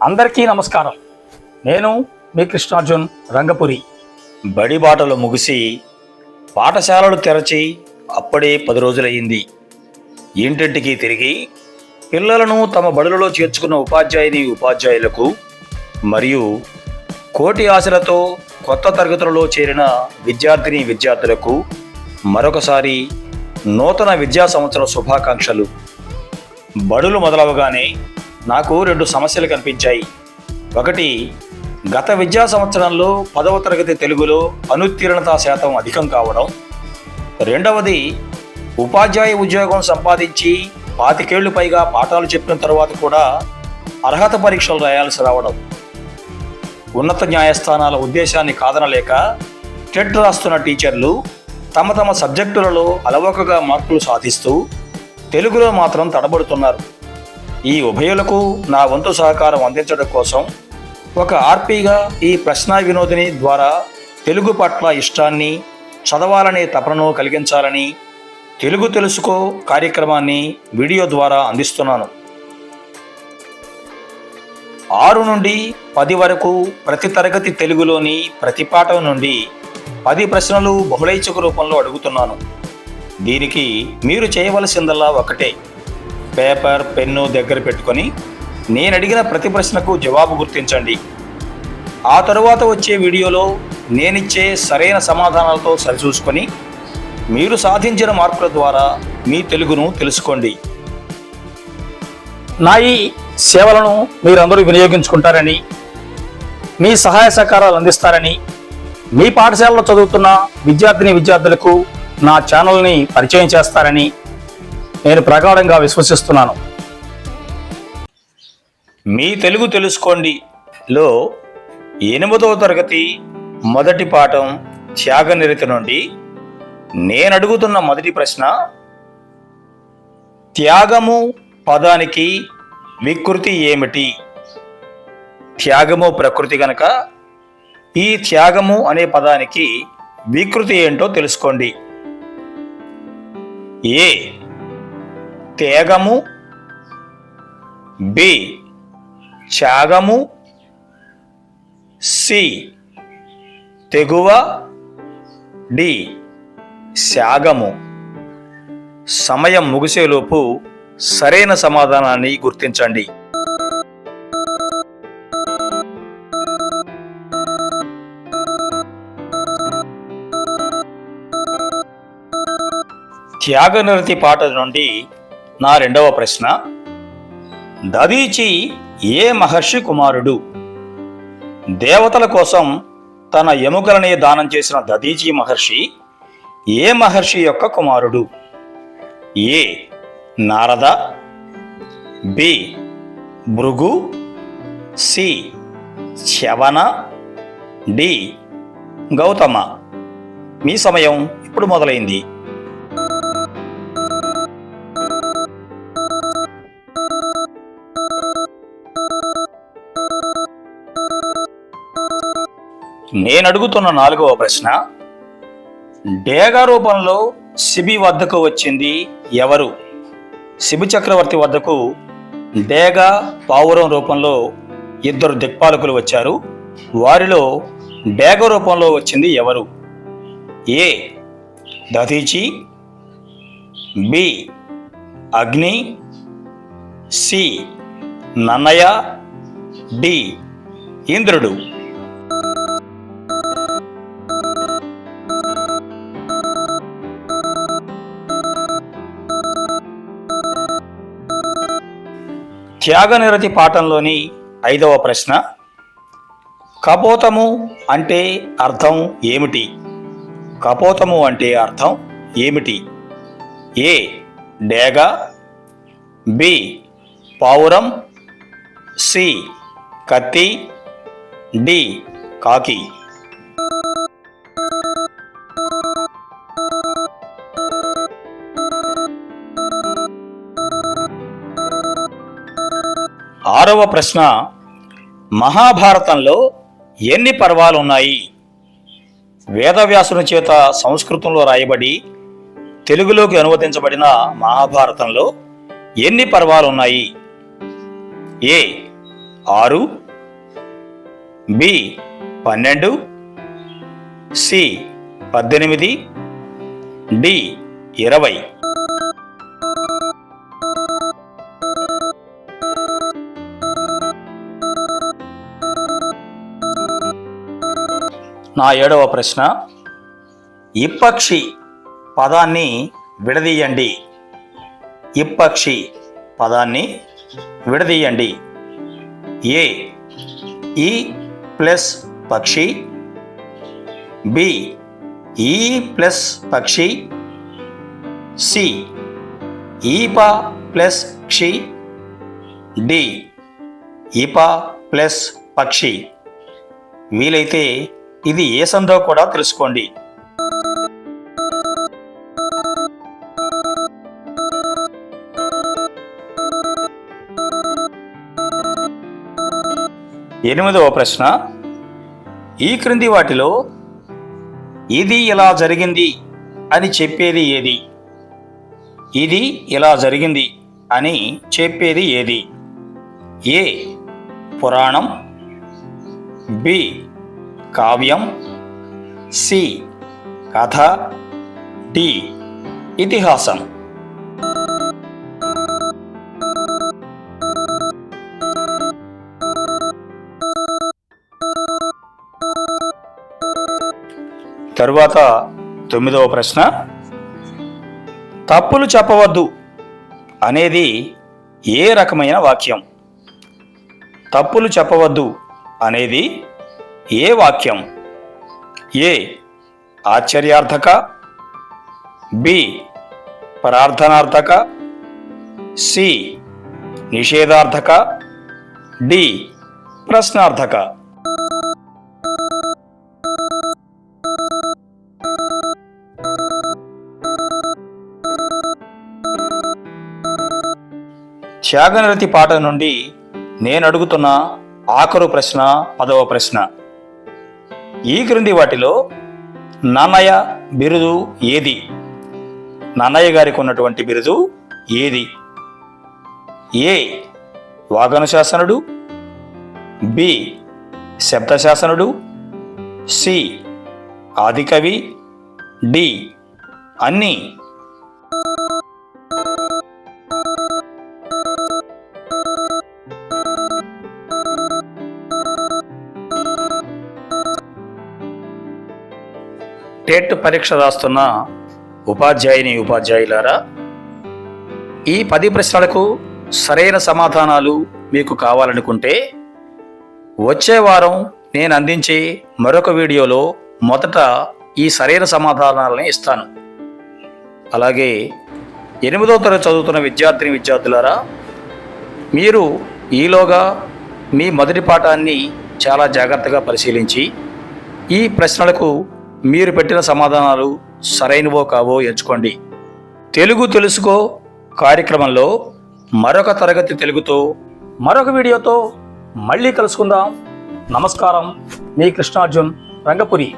అందరికీ నమస్కారం. నేను మీ కృష్ణార్జున్ రంగపురి. బడి బాటలు ముగిసి పాఠశాలలు తెరచి అప్పుడే 10 రోజులయ్యింది. ఇంటింటికి తిరిగి పిల్లలను తమ బడులలో చేర్చుకున్న ఉపాధ్యాయులకు మరియు కోటి ఆశలతో కొత్త తరగతులలో చేరిన విద్యార్థులకు మరొకసారి నూతన విద్యా సంవత్సర శుభాకాంక్షలు. బడులు మొదలవగానే నాకు 2 సమస్యలు కనిపించాయి. ఒకటి, గత విద్యా సంవత్సరంలో 10వ తరగతి తెలుగులో అనుత్తీర్ణతా శాతం అధికం కావడం. రెండవది, ఉపాధ్యాయ ఉద్యోగం సంపాదించి 25 ఏళ్లు పైగా పాఠాలు చెప్పిన తర్వాత కూడా అర్హత పరీక్షలు రాయాల్సి రావడం. ఉన్నత న్యాయస్థానాల ఉద్దేశాన్ని కాదనలేక టెట్ రాస్తున్న టీచర్లు తమ సబ్జెక్టులలో అలవోకగా మార్కులు సాధిస్తూ తెలుగులో మాత్రం తడబడుతున్నారు. ఈ ఉభయులకు నా వంతు సహకారం అందించడం కోసం ఒక ఆర్పీగా ఈ ప్రశ్న వినోదిని ద్వారా తెలుగు పట్ల ఇష్టాన్ని, చదవాలనే తపనను కలిగించాలని తెలుగు తెలుసుకో కార్యక్రమాన్ని వీడియో ద్వారా అందిస్తున్నాను. 6 నుండి 10 వరకు ప్రతి తరగతి తెలుగులోని ప్రతి పాఠం నుండి 10 ప్రశ్నలు బహుళైచ్ఛిక రూపంలో అడుగుతున్నాను. దీనికి మీరు చేయవలసిందల్లా ఒకటే, పేపర్, పెన్ను దగ్గర పెట్టుకొని నేను అడిగిన ప్రతి ప్రశ్నకు జవాబు గుర్తించండి. ఆ తరువాత వచ్చే వీడియోలో నేనిచ్చే సరైన సమాధానాలతో సరిచూసుకొని మీరు సాధించిన మార్కుల ద్వారా మీ తెలుగును తెలుసుకోండి. నా ఈ సేవలను మీరందరూ వినియోగించుకుంటారని, మీ సహాయ సహకారాలు అందిస్తారని, మీ పాఠశాలలో చదువుతున్న విద్యార్థులకు నా ఛానల్ని పరిచయం చేస్తారని నేను ప్రగాఢంగా విశ్వసిస్తున్నాను. మీ తెలుగు తెలుసుకోండిలో 8వ తరగతి మొదటి పాఠం త్యాగనిరతి నుండి నేను అడుగుతున్న మొదటి ప్రశ్న, త్యాగము పదానికి వికృతి ఏమిటి? త్యాగము ప్రకృతి గనక ఈ త్యాగము అనే పదానికి వికృతి ఏంటో తెలుసుకోండి. ఏ, త్యాగము. బి, త్యాగము. సి, తెగువ. డి, త్యాగము. సమయం ముగిసేలోపు సరైన సమాధానాన్ని గుర్తించండి. త్యాగనిరతి పాట నుండి నా 2వ ప్రశ్న, దధీచి ఏ మహర్షి కుమారుడు? దేవతల కోసం తన ఎముకలని దానం చేసిన దధీచి మహర్షి ఏ మహర్షి యొక్క కుమారుడు? A, Narada. B, Bhrigu. C, Chyavana. D, Gautama. మీ సమయం ఇప్పుడు మొదలైంది. నేను అడుగుతున్న 4వ ప్రశ్న, డేగ రూపంలో శిబి వద్దకు వచ్చింది ఎవరు? శిబి చక్రవర్తి వద్దకు డేగ, పావురం రూపంలో 2 దిక్పాలకులు వచ్చారు. వారిలో డేగ రూపంలో వచ్చింది ఎవరు? ఏ, దధీచి. బి, అగ్ని. సి, నన్నయ. డి, ఇంద్రుడు. త్యాగనిరతి పాఠంలోని 5వ ప్రశ్న, కపోతము అంటే అర్థం ఏమిటి? కపోతము అంటే అర్థం ఏమిటి? ఏ, డేగ. బి, పావురం. సి, కత్తి. డి, కాకి. ఆరవ ప్రశ్న, మహాభారతంలో ఎన్ని పర్వాలు ఉన్నాయి? వేదవ్యాసుని చేత సంస్కృతంలో రాయబడి తెలుగులోకి అనువదించబడిన మహాభారతంలో ఎన్ని పర్వాలున్నాయి? ఏ 6, బి 12, సి 18, డి 20. నా 7వ ప్రశ్న, ఇప్పక్షి పదాన్ని విడదీయండి. ఇప్పక్షి పదాన్ని విడదీయండి. ఏ ఈ ప్లస్ పక్షి, బి ఈ ప్లస్ పక్షి, సి ఈప ప్లస్ క్షి, డి ఈప ప్లస్ పక్షి. వీలైతే ఇది ఏ సందో కూడా తెలుసుకోండి. ఎనిమిదవ ప్రశ్న, ఈ క్రింది వాటిలో ఇది ఇలా జరిగింది అని చెప్పేది ఏది? ఇది ఇలా జరిగింది అని చెప్పేది ఏది? ఏ పురాణం, బి కావ్యం, సి కథ, డి ఇతిహాసం. తరువాత 9వ ప్రశ్న, తప్పులు చెప్పవద్దు అనేది ఏ రకమైన వాక్యం? తప్పులు చెప్పవద్దు అనేది ఏ వాక్యం? ఏ ఆశ్చర్యార్థక, బి ప్రార్థనార్థక, సి నిషేధార్థక, డి ప్రశ్నార్థక. త్యాగనిరతి పాట నుండి నేను అడుగుతున్న ఆఖరు ప్రశ్న 10వ ప్రశ్న, ఈ క్రింది వాటిలో నన్నయ్య బిరుదు ఏది? నన్నయ్య గారికి ఉన్నటువంటి బిరుదు ఏది? ఏ వాగనుశాసనుడు, బి శబ్దశాసనుడు, సి ఆదికవి, డి అన్నీ. టెట్ పరీక్ష రాస్తున్న ఉపాధ్యాయులారా, ఈ 10 ప్రశ్నలకు సరైన సమాధానాలు మీకు కావాలనుకుంటే వచ్చే వారం నేను అందించే మరొక వీడియోలో మొదట ఈ సరైన సమాధానాలను ఇస్తాను. అలాగే 8వ తరగతి చదువుతున్న విద్యార్థులారా, మీరు ఈలోగా మీ మొదటి పాఠాన్ని చాలా జాగ్రత్తగా పరిశీలించి ఈ ప్రశ్నలకు మీరు పెట్టిన సమాధానాలు సరైనవో కావో ఎంచుకోండి. తెలుగు తెలుసుకో కార్యక్రమంలో మరొక తరగతి తెలుగుతో మరొక వీడియోతో మళ్ళీ కలుసుకుందాం. నమస్కారం, మీ కృష్ణార్జున్ రంగపురి.